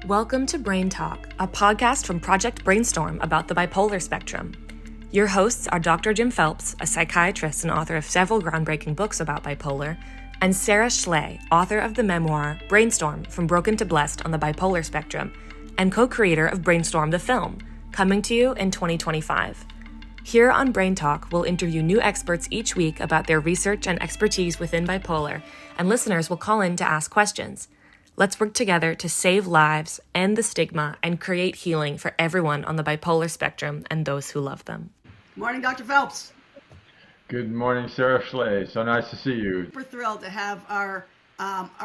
Welcome to BrainTalk, a podcast from Project BrainStorm about the bipolar spectrum. Your hosts are Dr. Jim Phelps, a psychiatrist and author of several groundbreaking books about bipolar, and Sara Schley, author of the memoir Brainstorm, From Broken to Blessed on the Bipolar Spectrum, and co-creator of Brainstorm the Film, coming to you in 2025. Here on BrainTalk, we'll interview new experts each week about their research and expertise within bipolar, and listeners will call in to ask questions. Let's work together to save lives, end the stigma, and create healing for everyone on the bipolar spectrum and those who love them. Morning, Dr. Phelps. Good morning, Sara Schley. So nice to see you. We're thrilled to have our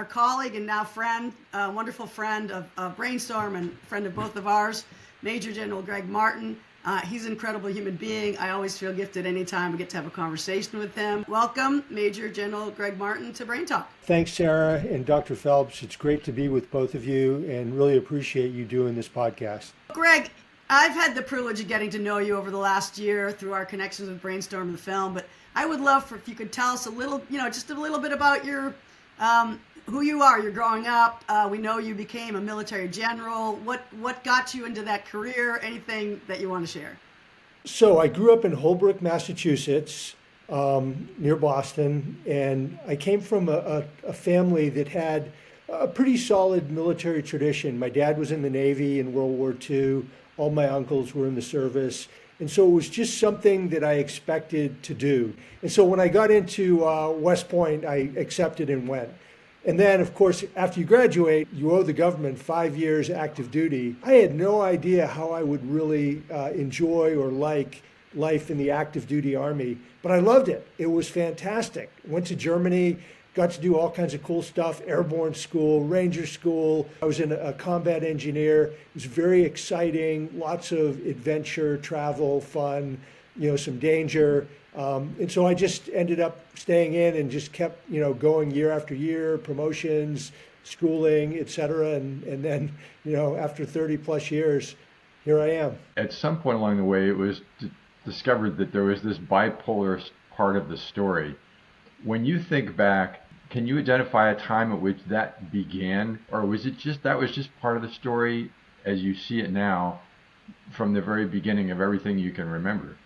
colleague and now friend, wonderful friend of Brainstorm and friend of both of ours, Major General Gregg Martin. He's an incredible human being. I always feel gifted anytime we get to have a conversation with him. Welcome, Major General Gregg Martin, to BrainTalk. Thanks, Sara and Dr. Phelps. It's great to be with both of you and really appreciate you doing this podcast. Greg, I've had the privilege of getting to know you over the last year through our connections with Brainstorm and the film, but I would love if you could tell us a little, just a little bit about your who you are. You're growing up. We know you became a military general. What got you into that career? Anything that you want to share? So I grew up in Holbrook, Massachusetts, near Boston, and I came from a family that had a pretty solid military tradition. My dad was in the Navy in World War II. All my uncles were in the service. And so it was just something that I expected to do. And so when I got into West Point, I accepted and went. And then, of course, after you graduate, you owe the government 5 years active duty. I had no idea how I would really enjoy or like life in the active duty Army, but I loved it. It was fantastic. Went to Germany, got to do all kinds of cool stuff, airborne school, ranger school. I was a combat engineer. It was very exciting, lots of adventure, travel, fun, some danger. And so I just ended up staying in and just kept, going year after year, promotions, schooling, et cetera. And then, after 30 plus years, here I am. At some point along the way, it was discovered that there was this bipolar part of the story. When you think back, can you identify a time at which that began? Or was it that was just part of the story as you see it now from the very beginning of everything you can remember?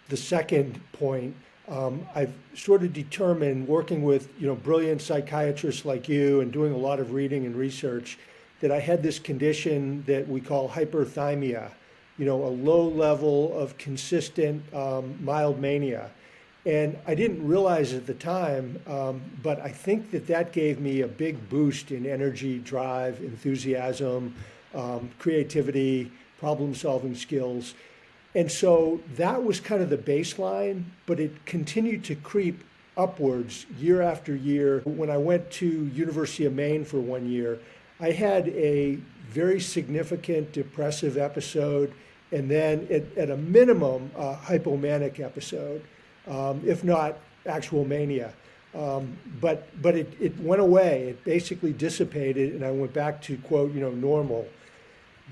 The second point, I've sort of determined, working with brilliant psychiatrists like you and doing a lot of reading and research, that I had this condition that we call hyperthymia, a low level of consistent mild mania. And I didn't realize at the time, but I think that gave me a big boost in energy, drive, enthusiasm, creativity, problem-solving skills. And so that was kind of the baseline, but it continued to creep upwards year after year. When I went to University of Maine for 1 year, I had a very significant depressive episode, and then at a minimum, a hypomanic episode, if not actual mania. But it went away. It basically dissipated, and I went back to, quote, normal.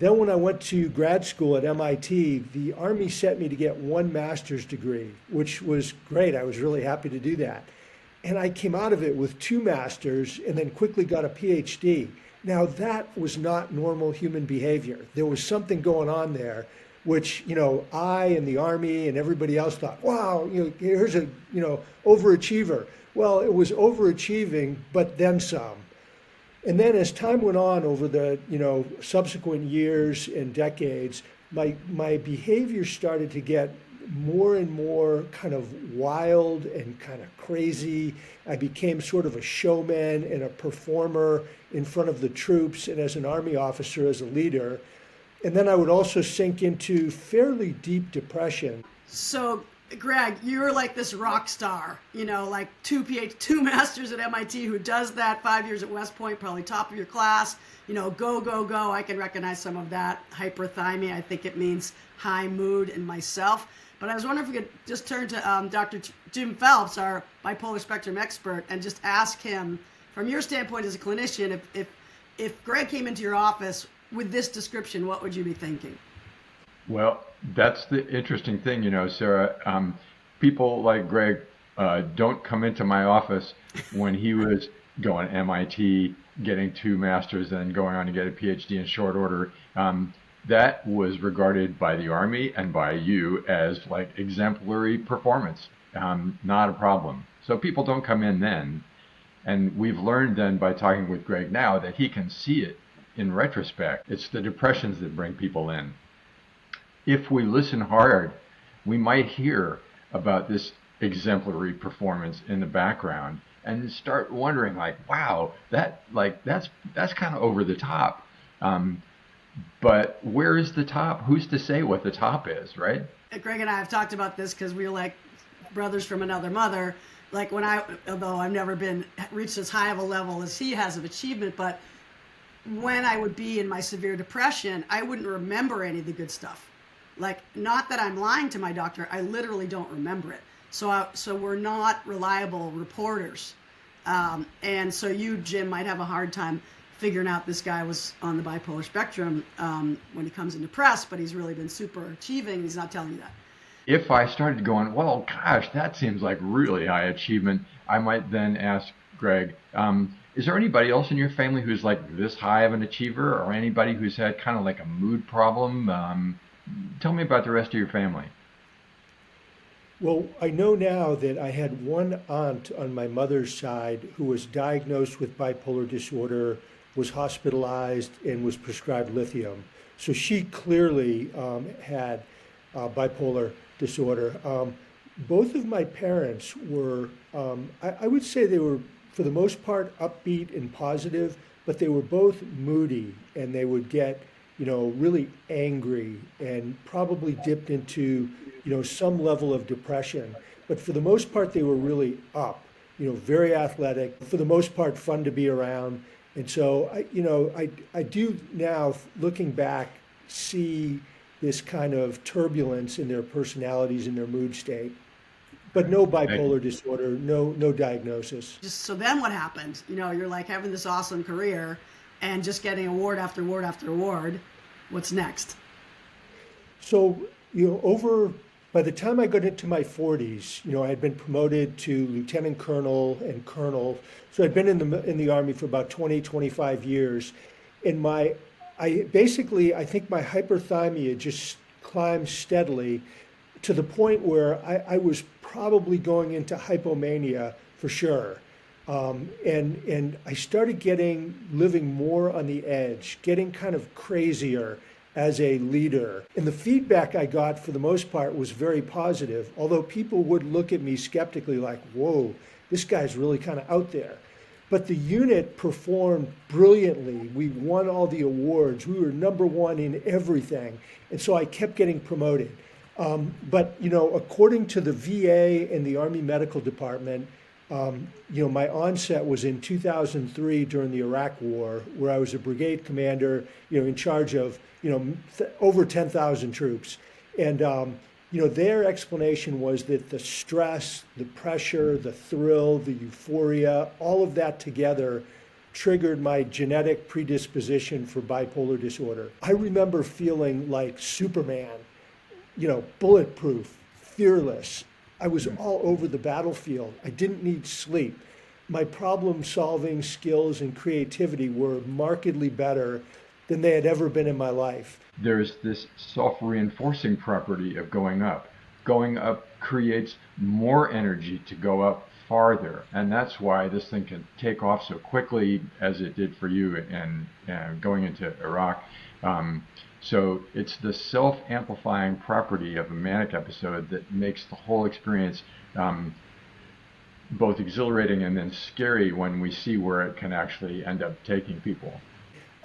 Then when I went to grad school at MIT, the Army sent me to get one master's degree, which was great. I was really happy to do that. And I came out of it with 2 masters and then quickly got a PhD. Now that was not normal human behavior. There was something going on there, which, I and the Army and everybody else thought, wow, here's a, overachiever. Well, it was overachieving, but then some. And then as time went on over the, subsequent years and decades, my behavior started to get more and more kind of wild and kind of crazy. I became sort of a showman and a performer in front of the troops and as an Army officer, as a leader. And then I would also sink into fairly deep depression. So, Greg, you're like this rock star, like 2 masters at MIT who does that, 5 years at West Point, probably top of your class, go, go, go. I can recognize some of that hyperthymia. I think it means high mood in myself. But I was wondering if we could just turn to Dr. Jim Phelps, our bipolar spectrum expert, and just ask him, from your standpoint as a clinician, if Greg came into your office with this description, what would you be thinking? Well, that's the interesting thing, Sara. People like Greg don't come into my office when he was going to MIT getting 2 masters and going on to get a PhD in short order. That was regarded by the Army and by you as like exemplary performance, not a problem. So people don't come in then. And we've learned then by talking with Gregg now that he can see it in retrospect. It's the depressions that bring people in. If we listen hard, we might hear about this exemplary performance in the background and start wondering like, wow, that's kind of over the top. But where is the top? Who's to say what the top is, right? Gregg and I have talked about this because we're like brothers from another mother. Like although I've never reached as high of a level as he has of achievement, but when I would be in my severe depression, I wouldn't remember any of the good stuff. Like, not that I'm lying to my doctor, I literally don't remember it. So we're not reliable reporters. And so you, Jim, might have a hard time figuring out this guy was on the bipolar spectrum when he comes into press, but he's really been super achieving. He's not telling you that. If I started going, well, gosh, that seems like really high achievement, I might then ask Gregg, is there anybody else in your family who's like this high of an achiever, or anybody who's had kind of like a mood problem? Tell me about the rest of your family. Well, I know now that I had one aunt on my mother's side who was diagnosed with bipolar disorder, was hospitalized, and was prescribed lithium. So she clearly had bipolar disorder. Both of my parents were, I would say they were, for the most part, upbeat and positive, but they were both moody, and they would get, really angry and probably dipped into, some level of depression. But for the most part, they were really up, very athletic, for the most part, fun to be around. And so, I do now, looking back, see this kind of turbulence in their personalities and their mood state. But no bipolar disorder, no diagnosis. So then what happened? You're like having this awesome career and just getting award after award after award. What's next? So, by the time I got into my 40s, I had been promoted to lieutenant colonel and colonel. So I'd been in the Army for about 25 years. And I think my hyperthyroidism just climbed steadily to the point where I was probably going into hypomania for sure. And I started living more on the edge, getting kind of crazier as a leader. And the feedback I got for the most part was very positive, although people would look at me skeptically like, whoa, this guy's really kind of out there. But the unit performed brilliantly. We won all the awards. We were number one in everything. And so I kept getting promoted. But according to the VA and the Army Medical Department, my onset was in 2003 during the Iraq War, where I was a brigade commander, in charge of, over 10,000 troops. And, their explanation was that the stress, the pressure, the thrill, the euphoria, all of that together triggered my genetic predisposition for bipolar disorder. I remember feeling like Superman, bulletproof, fearless. I was all over the battlefield. I didn't need sleep. My problem-solving skills and creativity were markedly better than they had ever been in my life. There's this self-reinforcing property of going up. Going up creates more energy to go up farther, and that's why this thing can take off so quickly as it did for you and going into Iraq. So it's the self-amplifying property of a manic episode that makes the whole experience both exhilarating and then scary when we see where it can actually end up taking people.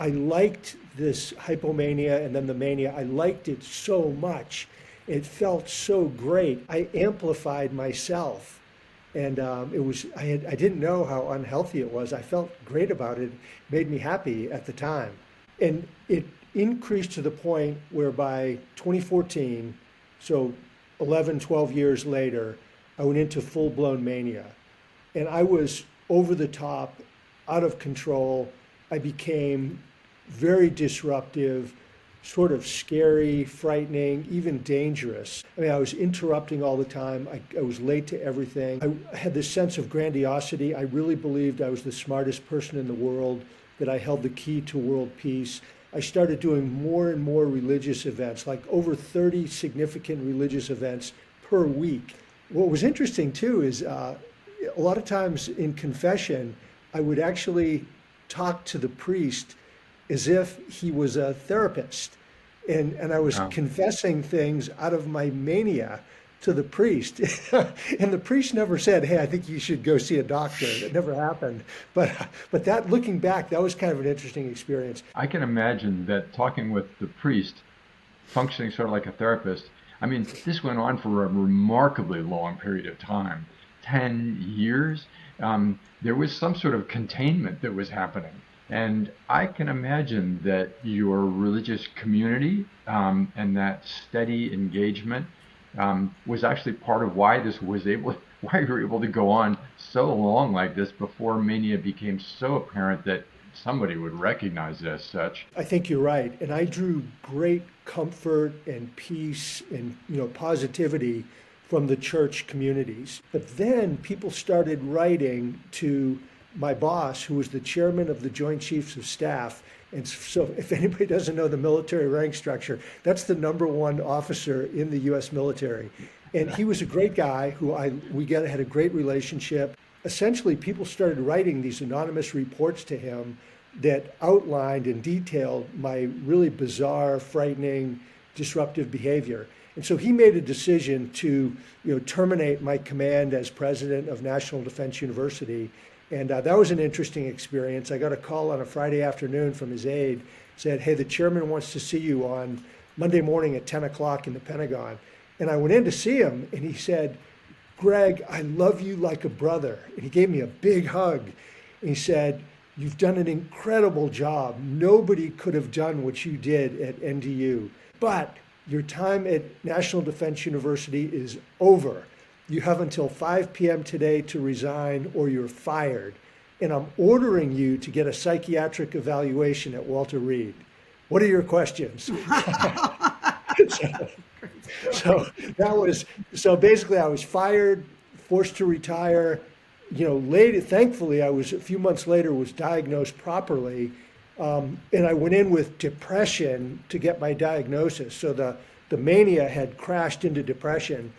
I liked this hypomania and then the mania. I liked it so much. It felt so great. I amplified myself. And I didn't know how unhealthy it was. I felt great about it. It made me happy at the time. And it increased to the point where by 2014, so 11, 12 years later, I went into full-blown mania. And I was over the top, out of control. I became very disruptive, sort of scary, frightening, even dangerous. I was interrupting all the time. I was late to everything. I had this sense of grandiosity. I really believed I was the smartest person in the world, that I held the key to world peace. I started doing more and more religious events, like over 30 significant religious events per week. What was interesting too is a lot of times in confession, I would actually talk to the priest as if he was a therapist. And I was confessing things out of my mania to the priest. And the priest never said, hey, I think you should go see a doctor. It never happened. But that, looking back, that was kind of an interesting experience. I can imagine that talking with the priest, functioning sort of like a therapist, I mean, this went on for a remarkably long period of time, 10 years. There was some sort of containment that was happening. And I can imagine that your religious community and that steady engagement was actually part of why why you were able to go on so long like this before mania became so apparent that somebody would recognize it as such. I think you're right. And I drew great comfort and peace and positivity from the church communities. But then people started writing to my boss, who was the chairman of the Joint Chiefs of Staff. And so if anybody doesn't know the military rank structure, that's the number one officer in the U.S. military. And he was a great guy who we had a great relationship. Essentially, people started writing these anonymous reports to him that outlined and detailed my really bizarre, frightening, disruptive behavior. And so he made a decision to terminate my command as president of National Defense University. And that was an interesting experience. I got a call on a Friday afternoon from his aide, said, hey, the chairman wants to see you on Monday morning at 10 o'clock in the Pentagon. And I went in to see him, and he said, Gregg, I love you like a brother. And he gave me a big hug. And he said, you've done an incredible job. Nobody could have done what you did at NDU. But your time at National Defense University is over. You have until 5 p.m. today to resign or you're fired. And I'm ordering you to get a psychiatric evaluation at Walter Reed. What are your questions? So basically I was fired, forced to retire. Thankfully, a few months later was diagnosed properly. And I went in with depression to get my diagnosis. So the mania had crashed into depression,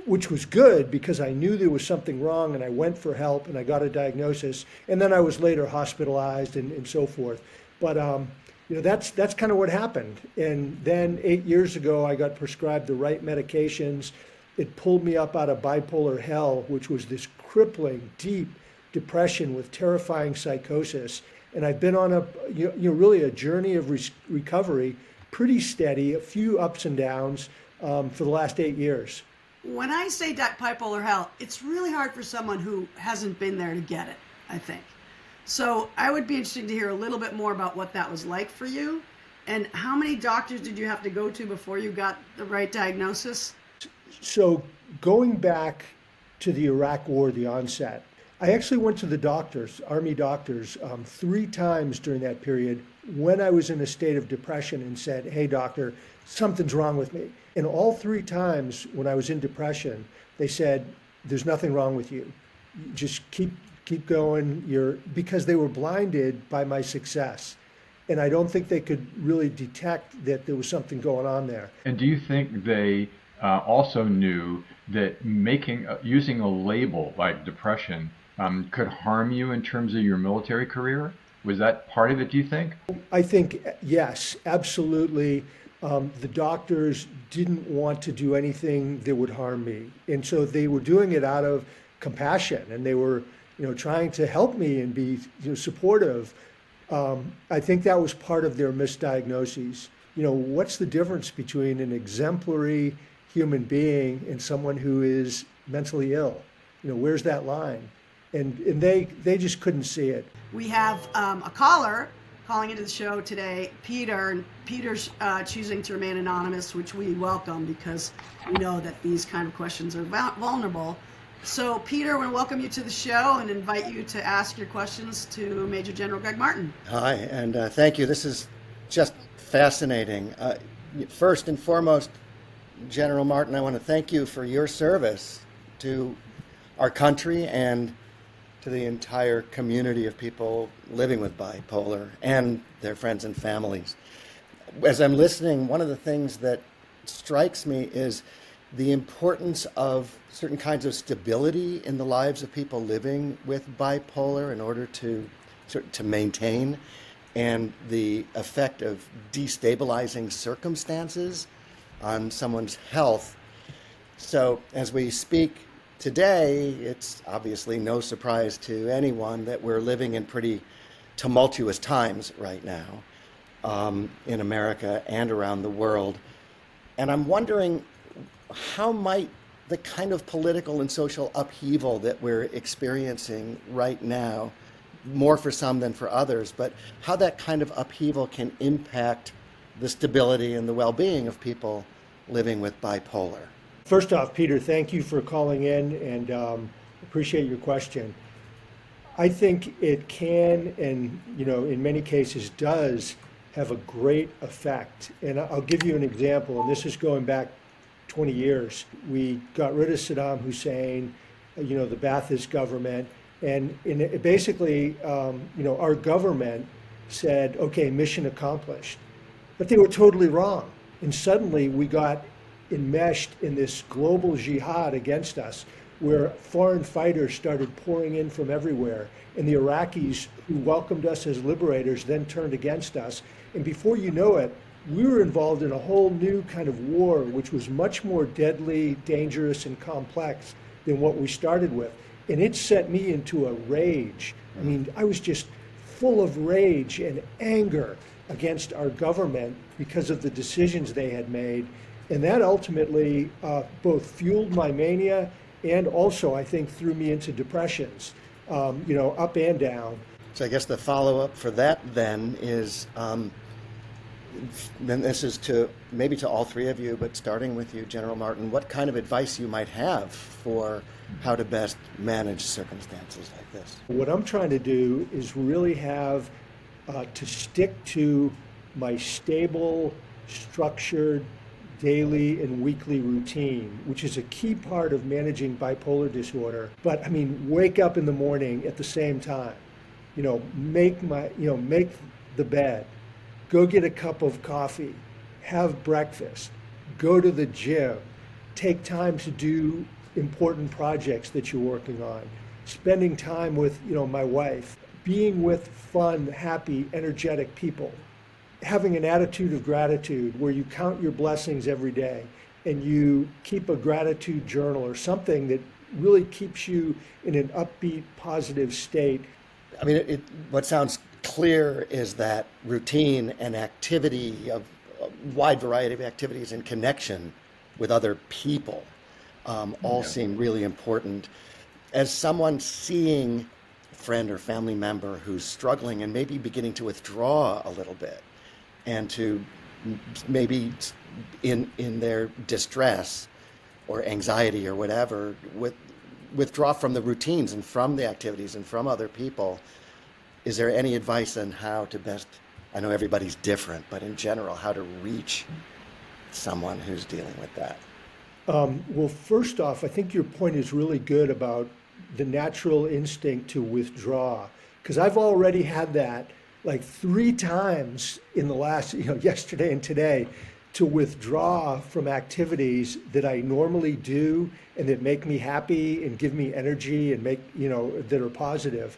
which was good because I knew there was something wrong, and I went for help and I got a diagnosis. And then I was later hospitalized and so forth. But that's kind of what happened. And then 8 years ago, I got prescribed the right medications. It pulled me up out of bipolar hell, which was this crippling, deep depression with terrifying psychosis. And I've been on really a journey of recovery, pretty steady, a few ups and downs for the last 8 years. When I say bipolar hell, it's really hard for someone who hasn't been there to get it, I think. So I would be interested to hear a little bit more about what that was like for you, and how many doctors did you have to go to before you got the right diagnosis? So going back to the Iraq War, the onset, I actually went to the doctors, Army doctors, 3 times during that period when I was in a state of depression and said, hey, doctor, something's wrong with me. And all 3 times when I was in depression, they said, there's nothing wrong with you. Just keep going. Because they were blinded by my success. And I don't think they could really detect that there was something going on there. And do you think they also knew that using a label like depression could harm you in terms of your military career? Was that part of it, do you think? I think, yes, absolutely. The doctors didn't want to do anything that would harm me. And so they were doing it out of compassion, and they were trying to help me and be supportive. I think that was part of their misdiagnoses. What's the difference between an exemplary human being and someone who is mentally ill? Where's that line? And they just couldn't see it. We have a caller calling into the show today, Peter, and Peter's choosing to remain anonymous, which we welcome because we know that these kind of questions are vulnerable. So Peter, I want to welcome you to the show and invite you to ask your questions to Major General Gregg Martin. Hi, and thank you. This is just fascinating. First and foremost, General Martin, I want to thank you for your service to our country and to the entire community of people living with bipolar and their friends and families. As I'm listening, one of the things that strikes me is the importance of certain kinds of stability in the lives of people living with bipolar in order to maintain, and the effect of destabilizing circumstances on someone's health. So as we speak today, it's obviously no surprise to anyone that we're living in pretty tumultuous times right now in America and around the world. And I'm wondering, how might the kind of political and social upheaval that we're experiencing right now, more for some than for others, but how that kind of upheaval can impact the stability and the well-being of people living with bipolar? First off, Peter, thank you for calling in, and appreciate your question. I think it can, and in many cases does, have a great effect. And I'll give you an example, and this is going back 20 years. We got rid of Saddam Hussein, the Ba'athist government, and basically, our government said, okay, mission accomplished. But they were totally wrong. And suddenly we got enmeshed in this global jihad against us, where foreign fighters started pouring in from everywhere. And the Iraqis, who welcomed us as liberators, then turned against us. And before you know it, we were involved in a whole new kind of war, which was much more deadly, dangerous, and complex than what we started with. And it set me into a rage. I mean, I was just full of rage and anger against our government because of the decisions they had made. And that ultimately both fueled my mania and also, I think, threw me into depressions, up and down. So I guess the follow-up for that then is, then this is maybe to all three of you, but starting with you, General Martin, what kind of advice you might have for how to best manage circumstances like this? What I'm trying to do is really have to stick to my stable, structured, daily and weekly routine, which is a key part of managing bipolar disorder. But I mean, wake up in the morning at the same time, make the bed, go get a cup of coffee, have breakfast, go to the gym, take time to do important projects that you're working on, spending time with, my wife, being with fun, happy, energetic people, having an attitude of gratitude where you count your blessings every day and you keep a gratitude journal or something that really keeps you in an upbeat, positive state. I mean, what sounds clear is that routine and activity, of a wide variety of activities in connection with other people all seem really important. As someone seeing a friend or family member who's struggling and maybe beginning to withdraw a little bit, and to maybe in their distress or anxiety or whatever, withdraw from the routines and from the activities and from other people, is there any advice on how to best, I know everybody's different, but in general, how to reach someone who's dealing with that? Well, first off, I think your point is really good about the natural instinct to withdraw, because I've already had that like 3 times in the last, yesterday and today, to withdraw from activities that I normally do and that make me happy and give me energy and make, that are positive.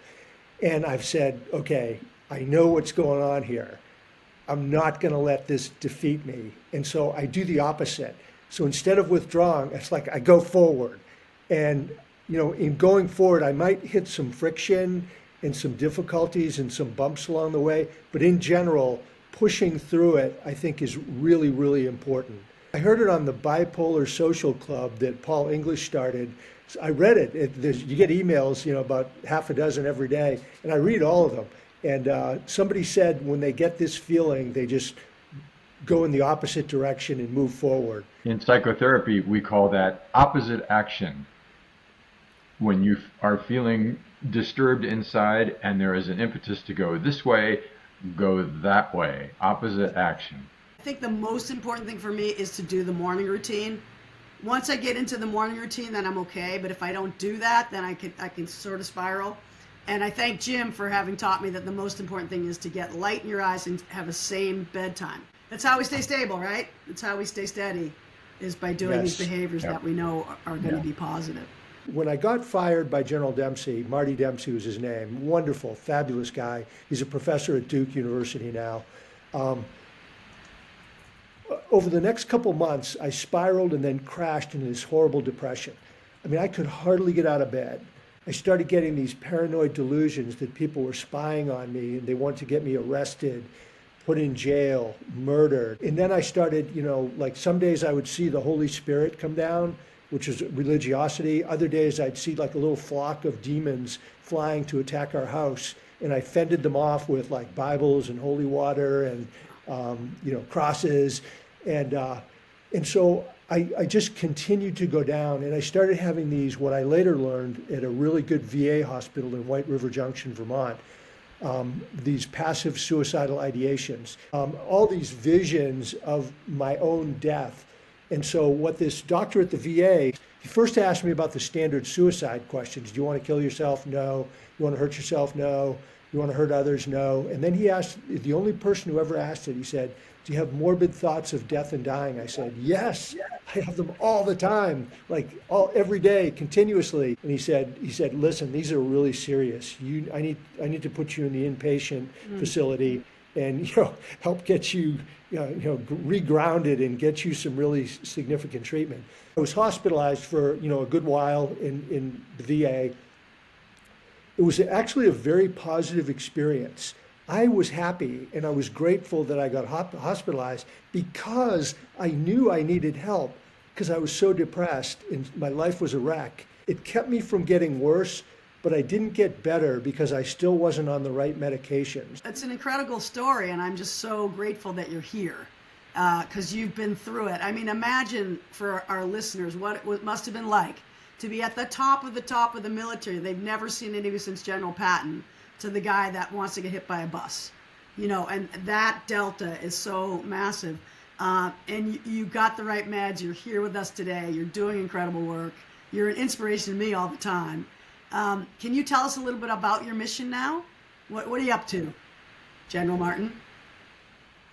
And I've said, okay, I know what's going on here. I'm not going to let this defeat me. And so I do the opposite. So instead of withdrawing, it's like I go forward. And, in going forward, I might hit some friction and some difficulties and some bumps along the way. But in general, pushing through it, I think, is really, really important. I heard it on the Bipolar Social Club that Paul English started. So I read it. You get emails, about half a dozen every day, and I read all of them. And somebody said when they get this feeling, they just go in the opposite direction and move forward. In psychotherapy, we call that opposite action. When you are feeling disturbed inside and there is an impetus to go this way, go that way. Opposite action. I think the most important thing for me is to do the morning routine. Once I get into the morning routine, then I'm okay. But if I don't do that, then I can sort of spiral. And I thank Jim for having taught me that the most important thing is to get light in your eyes and have a same bedtime. That's how we stay stable, right? That's how we stay steady, is by doing these behaviors that we know are going to be positive. When I got fired by General Dempsey, Marty Dempsey was his name, wonderful, fabulous guy. He's a professor at Duke University now. Over the next couple months, I spiraled and then crashed into this horrible depression. I mean, I could hardly get out of bed. I started getting these paranoid delusions that people were spying on me and they wanted to get me arrested, put in jail, murdered. And then I started, like some days I would see the Holy Spirit come down, which is religiosity. Other days I'd see like a little flock of demons flying to attack our house. And I fended them off with like Bibles and holy water and, crosses. And so I just continued to go down, and I started having these, what I later learned at a really good VA hospital in White River Junction, Vermont, these passive suicidal ideations, all these visions of my own death. And so what this doctor at the VA, he first asked me about the standard suicide questions. Do you want to kill yourself? No. You want to hurt yourself? No. You want to hurt others? No. And then he asked, the only person who ever asked it, he said, do you have morbid thoughts of death and dying? I said, yes, I have them all the time, every day, continuously. And he said, listen, these are really serious. I need to put you in the inpatient facility and help get you regrounded and get you some really significant treatment. I was hospitalized for a good while in the VA. It was actually a very positive experience. I was happy and I was grateful that I got hospitalized because I knew I needed help because I was so depressed and my life was a wreck. It kept me from getting worse, but I didn't get better because I still wasn't on the right medications. It's an incredible story, and I'm just so grateful that you're here because you've been through it. I mean, imagine for our listeners what it must have been like to be at the top of the military. They've never seen anything since General Patton, to the guy that wants to get hit by a bus, and that delta is so massive. And you got the right meds. You're here with us today. You're doing incredible work. You're an inspiration to me all the time. Can you tell us a little bit about your mission now? What are you up to, General Martin?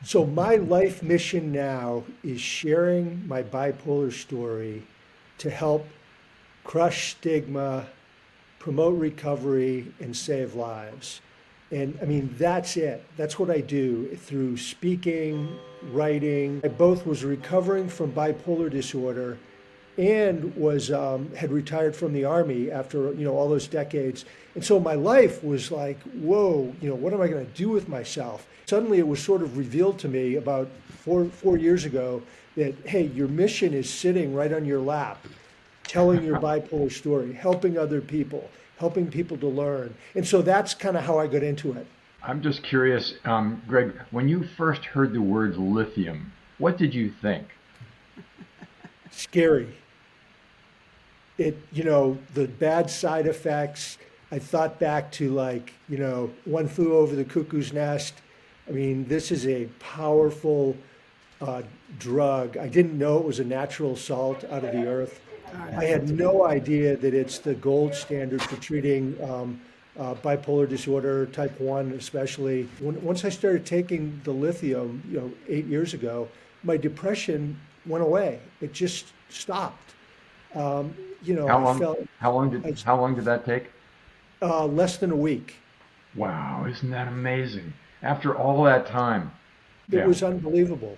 So my life mission now is sharing my bipolar story to help crush stigma, promote recovery, and save lives. And I mean, that's it. That's what I do through speaking, writing. I both was recovering from bipolar disorder and was had retired from the Army after all those decades. And so my life was like, whoa, what am I going to do with myself? Suddenly it was sort of revealed to me about four years ago that, hey, your mission is sitting right on your lap, telling your bipolar story, helping other people, helping people to learn. And so that's kind of how I got into it. I'm just curious, Gregg, when you first heard the word lithium, what did you think? Scary. The bad side effects. I thought back to One Flew Over the Cuckoo's Nest. I mean, this is a powerful drug. I didn't know it was a natural salt out of the earth. I had no idea that it's the gold standard for treating bipolar disorder, type 1 especially. Once I started taking the lithium, 8 years ago, my depression went away. It just stopped. How long did that take? Less than a week. Wow, isn't that amazing? After all that time. It was unbelievable.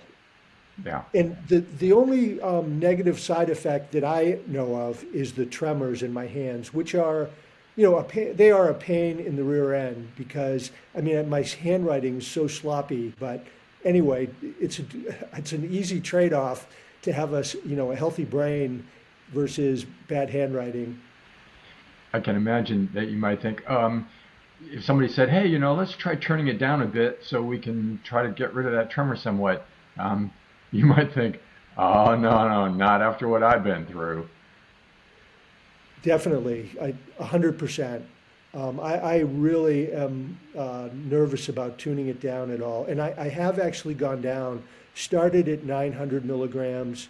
Yeah. And the only negative side effect that I know of is the tremors in my hands, which are, they are a pain in the rear end because, my handwriting is so sloppy. But anyway, it's an easy trade-off to have a healthy brain versus bad handwriting. I can imagine that you might think, if somebody said, hey, let's try turning it down a bit so we can try to get rid of that tremor somewhat. You might think, oh, no, not after what I've been through. Definitely, 100%. I really am nervous about tuning it down at all. And I have actually gone down, started at 900 milligrams.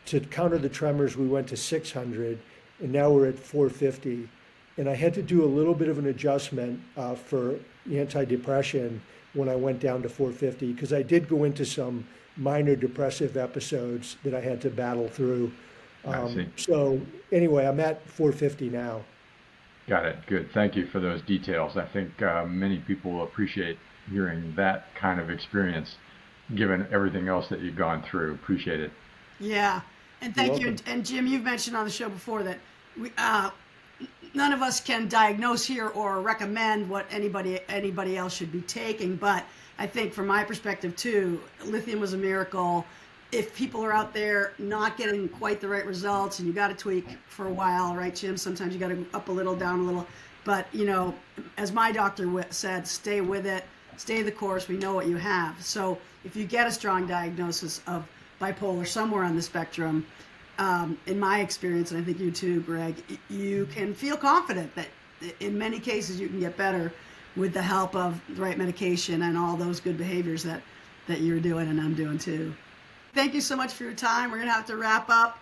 To counter the tremors, we went to 600, and now we're at 450. and I had to do a little bit of an adjustment for antidepressant when I went down to 450, because I did go into some minor depressive episodes that I had to battle through. I see. So anyway, I'm at 450 now. Got it. Good. Thank you for those details. I think many people will appreciate hearing that kind of experience, given everything else that you've gone through. Appreciate it. Yeah, and thank You're you. And Jim, you've mentioned on the show before that we, none of us can diagnose here or recommend what anybody else should be taking. But I think from my perspective too, lithium was a miracle. If people are out there not getting quite the right results, and you got to tweak for a while, right, Jim? Sometimes you got to go up a little, down a little. But, you know, as my doctor said, stay with it, stay the course. We know what you have. So if you get a strong diagnosis of bipolar somewhere on the spectrum, in my experience, and I think you too, Greg, you can feel confident that in many cases you can get better with the help of the right medication and all those good behaviors that you're doing and I'm doing too. Thank you so much for your time. We're going to have to wrap up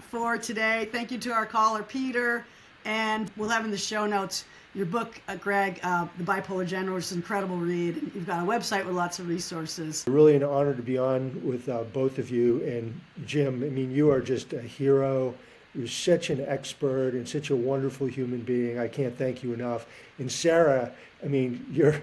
for today. Thank you to our caller, Peter. And we'll have in the show notes your book, Greg, The Bipolar General, which is an incredible read. And you've got a website with lots of resources. Really an honor to be on with both of you. And Jim, I mean, you are just a hero. You're such an expert and such a wonderful human being. I can't thank you enough. And Sara, I mean, you're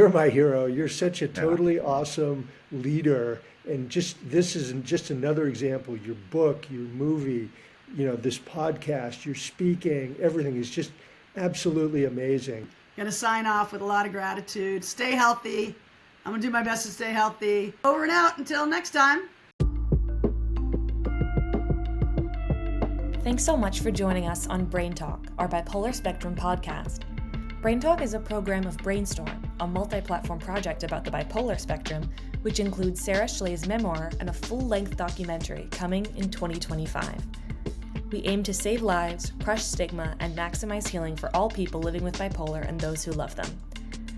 my hero. You're such a totally awesome leader. And this is just another example. Your book, your movie, you know, this podcast, your speaking, everything is just absolutely amazing. Going to sign off with a lot of gratitude. Stay healthy. I'm going to do my best to stay healthy. Over and out until next time. Thanks so much for joining us on BrainTalk, our bipolar spectrum podcast. BrainTalk is a program of BrainStorm, a multi-platform project about the bipolar spectrum, which includes Sara Schley's memoir and a full-length documentary coming in 2025. We aim to save lives, crush stigma, and maximize healing for all people living with bipolar and those who love them.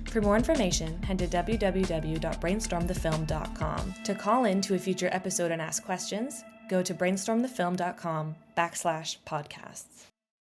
For more information, head to www.brainstormthefilm.com. To call in to a future episode and ask questions, go to brainstormthefilm.com/podcasts.